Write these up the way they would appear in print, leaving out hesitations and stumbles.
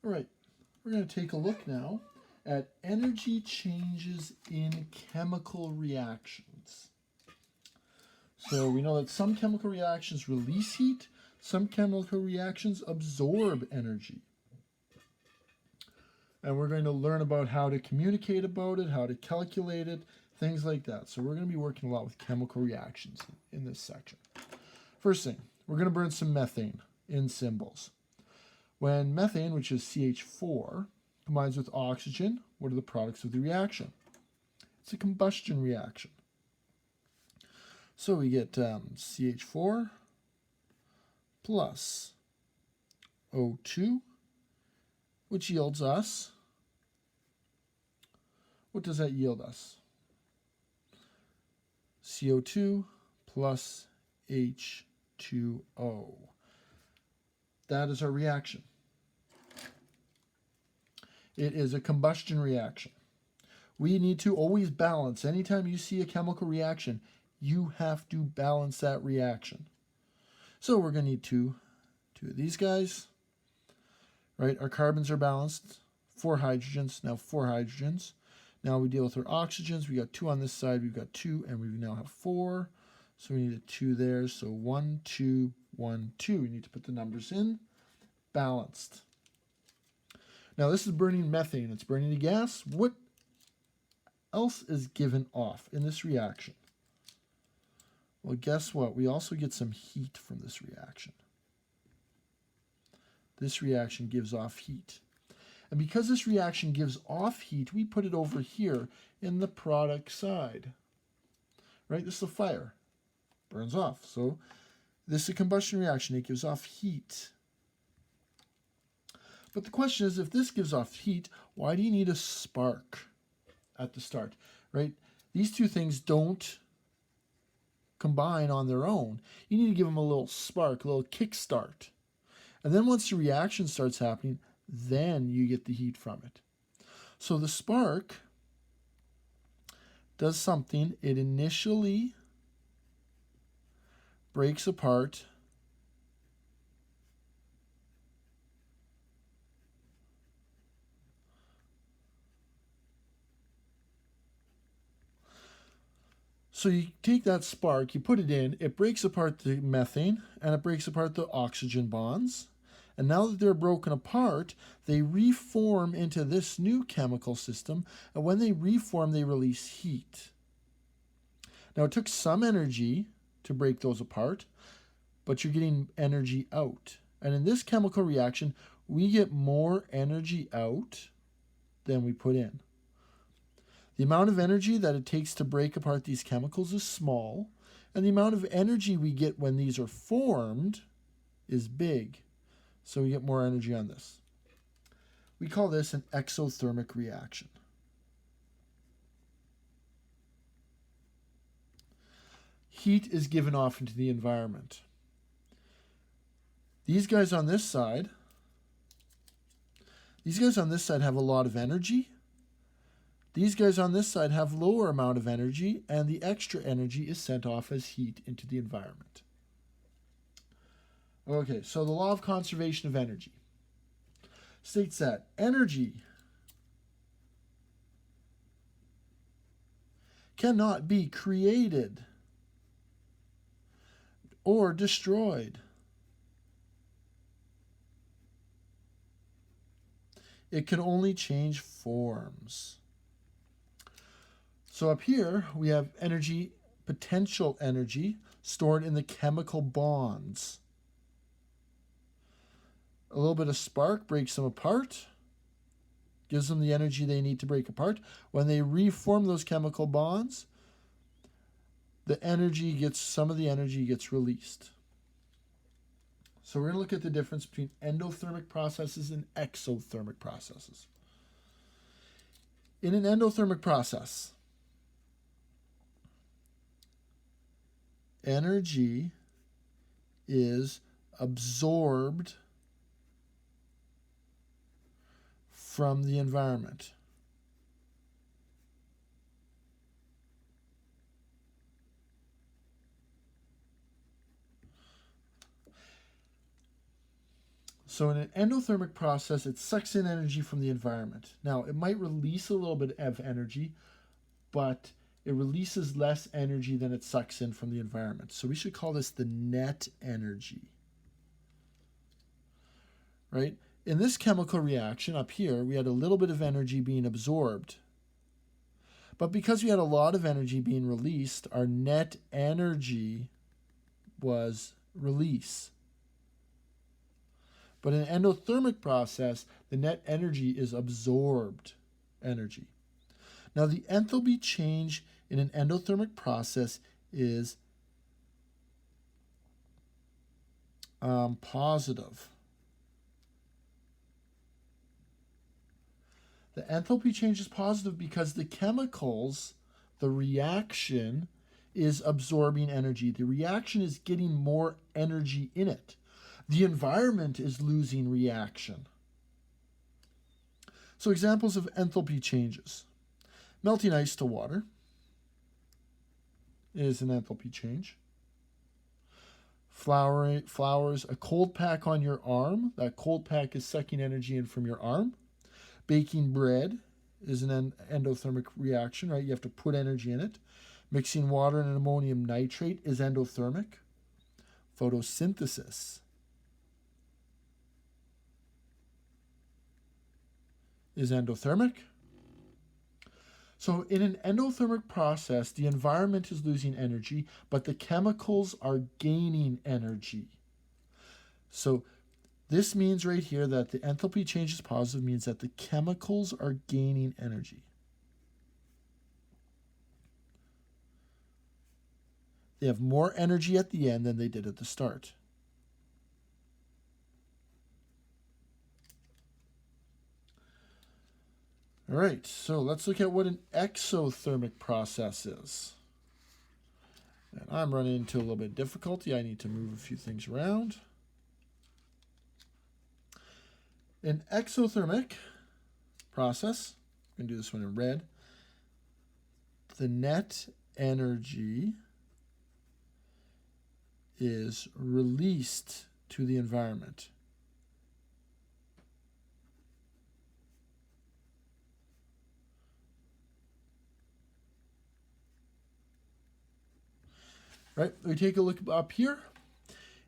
All right, we're going to take a look now at energy changes in chemical reactions. So we know that some chemical reactions release heat, some chemical reactions absorb energy. And we're going to learn about how to communicate about it, how to calculate it, things like that. So we're going to be working a lot with chemical reactions in this section. First thing, we're going to burn some methane in symbols. When methane, which is CH4, combines with oxygen, what are the products of the reaction? It's a combustion reaction. So we get CH4 plus O2, which yields us, what does that yield us? CO2 plus H2O. That is our reaction. It is a combustion reaction. We need to always balance. Anytime you see a chemical reaction, you have to balance that reaction. So we're going to need two of these guys. Right? Our carbons are balanced. 4 hydrogens. Now 4 hydrogens. Now we deal with our oxygens. We got 2 on this side. We've got 2, and we now have 4. So we need a 2 there. So 1, 2, 1, 2. We need to put the numbers in. Balanced. Now this is burning methane. It's burning a gas. What else is given off in this reaction? Well, guess what? We also get some heat from this reaction. This reaction gives off heat. And because this reaction gives off heat, we put it over here in the product side. Right? This is a fire. Burns off. So this is a combustion reaction. It gives off heat. But the question is, if this gives off heat, why do you need a spark at the start? Right? These two things don't combine on their own. You need to give them a little spark, a little kickstart. And then once the reaction starts happening, then you get the heat from it. So the spark does something. It initially breaks apart So you take that spark, you put it in, it breaks apart the methane, and it breaks apart the oxygen bonds. And now that they're broken apart, they reform into this new chemical system. And when they reform, they release heat. Now it took some energy to break those apart, but you're getting energy out. And in this chemical reaction, we get more energy out than we put in. The amount of energy that it takes to break apart these chemicals is small, and the amount of energy we get when these are formed is big. So we get more energy on this. We call this an exothermic reaction. Heat is given off into the environment. These guys on this side have a lot of energy. These guys on this side have lower amount of energy, and the extra energy is sent off as heat into the environment. Okay, so the law of conservation of energy states that energy cannot be created or destroyed. It can only change forms. So up here, we have energy, potential energy, stored in the chemical bonds. A little bit of spark breaks them apart, gives them the energy they need to break apart. When they reform those chemical bonds, some of the energy gets released. So we're going to look at the difference between endothermic processes and exothermic processes. In an endothermic process, energy is absorbed from the environment. So in an endothermic process, it sucks in energy from the environment. Now, it might release a little bit of energy, but it releases less energy than it sucks in from the environment. So we should call this the net energy, right? In this chemical reaction up here, we had a little bit of energy being absorbed. But because we had a lot of energy being released, our net energy was release. But in an endothermic process, the net energy is absorbed energy. Now, the enthalpy change in an endothermic process is positive. The enthalpy change is positive because the chemicals, the reaction, is absorbing energy. The reaction is getting more energy in it. The environment is losing reaction. So examples of enthalpy changes. Melting ice to water is an enthalpy change. Flowers, a cold pack on your arm. That cold pack is sucking energy in from your arm. Baking bread is an endothermic reaction, right? You have to put energy in it. Mixing water and ammonium nitrate is endothermic. Photosynthesis is endothermic. So in an endothermic process, the environment is losing energy, but the chemicals are gaining energy. So this means right here that the enthalpy change is positive, means that the chemicals are gaining energy. They have more energy at the end than they did at the start. All right, so let's look at what an exothermic process is. And I'm running into a little bit of difficulty. I need to move a few things around. An exothermic process, I'm going to do this one in red. The net energy is released to the environment. Right, we take a look up here.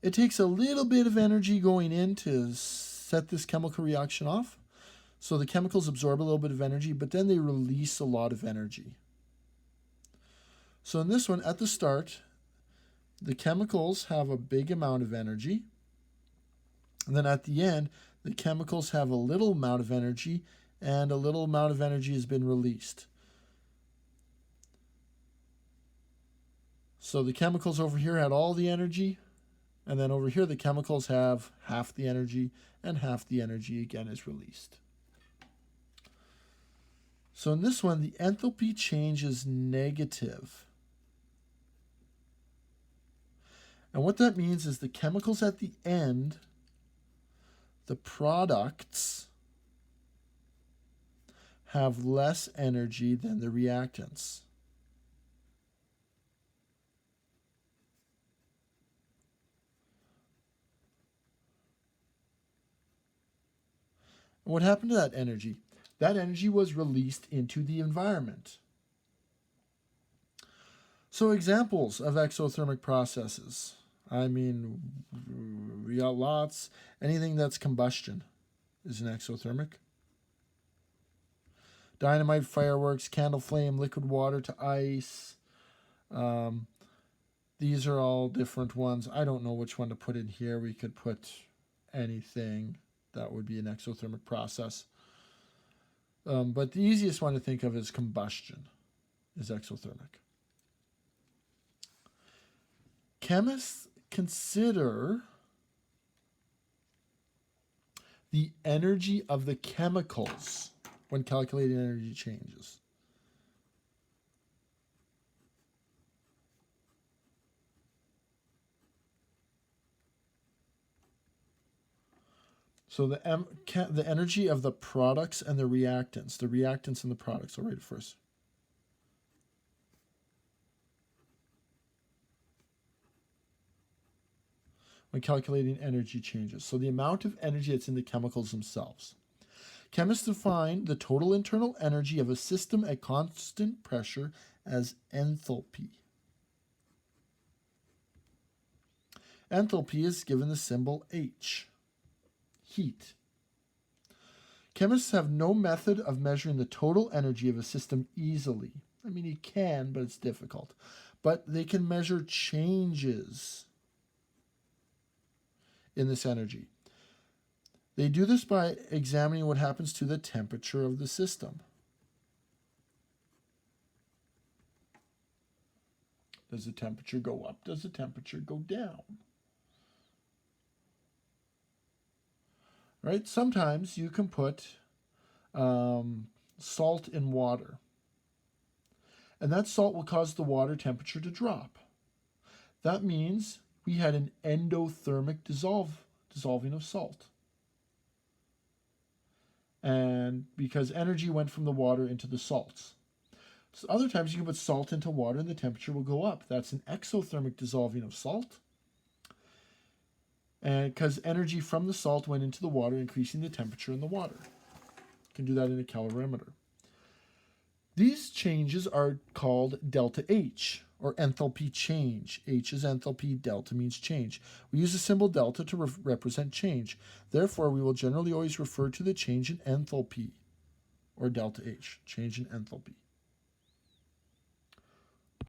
It takes a little bit of energy going in to set this chemical reaction off. So the chemicals absorb a little bit of energy, but then they release a lot of energy. So in this one, at the start, the chemicals have a big amount of energy. And then at the end, the chemicals have a little amount of energy, and a little amount of energy has been released. So the chemicals over here had all the energy, and then over here the chemicals have half the energy, and half the energy again is released. So in this one, the enthalpy change is negative. And what that means is the chemicals at the end, the products, have less energy than the reactants. And what happened to that energy? That energy was released into the environment. So examples of exothermic processes. I mean, we got lots. Anything that's combustion is an exothermic. Dynamite, fireworks, candle flame, liquid water to ice. These are all different ones. I don't know which one to put in here. We could put anything. That would be an exothermic process. But the easiest one to think of is combustion, is exothermic. Chemists consider the energy of the chemicals when calculating energy changes. So the energy of the products and the reactants and the products. I'll write it first. when calculating energy changes. So the amount of energy that's in the chemicals themselves. Chemists define the total internal energy of a system at constant pressure as enthalpy. Enthalpy is given the symbol H, heat. Chemists have no method of measuring the total energy of a system easily. I mean, you can, but it's difficult. But they can measure changes in this energy. They do this by examining what happens to the temperature of the system. Does the temperature go up? Does the temperature go down? Right? Sometimes you can put salt in water. And that salt will cause the water temperature to drop. That means we had an endothermic dissolving of salt. And because energy went from the water into the salts. So other times you can put salt into water and the temperature will go up. That's an exothermic dissolving of salt. And because energy from the salt went into the water, increasing the temperature in the water. You can do that in a calorimeter. These changes are called delta H, or enthalpy change. H is enthalpy, delta means change. We use the symbol delta to represent change. Therefore, we will generally always refer to the change in enthalpy, or delta H, change in enthalpy.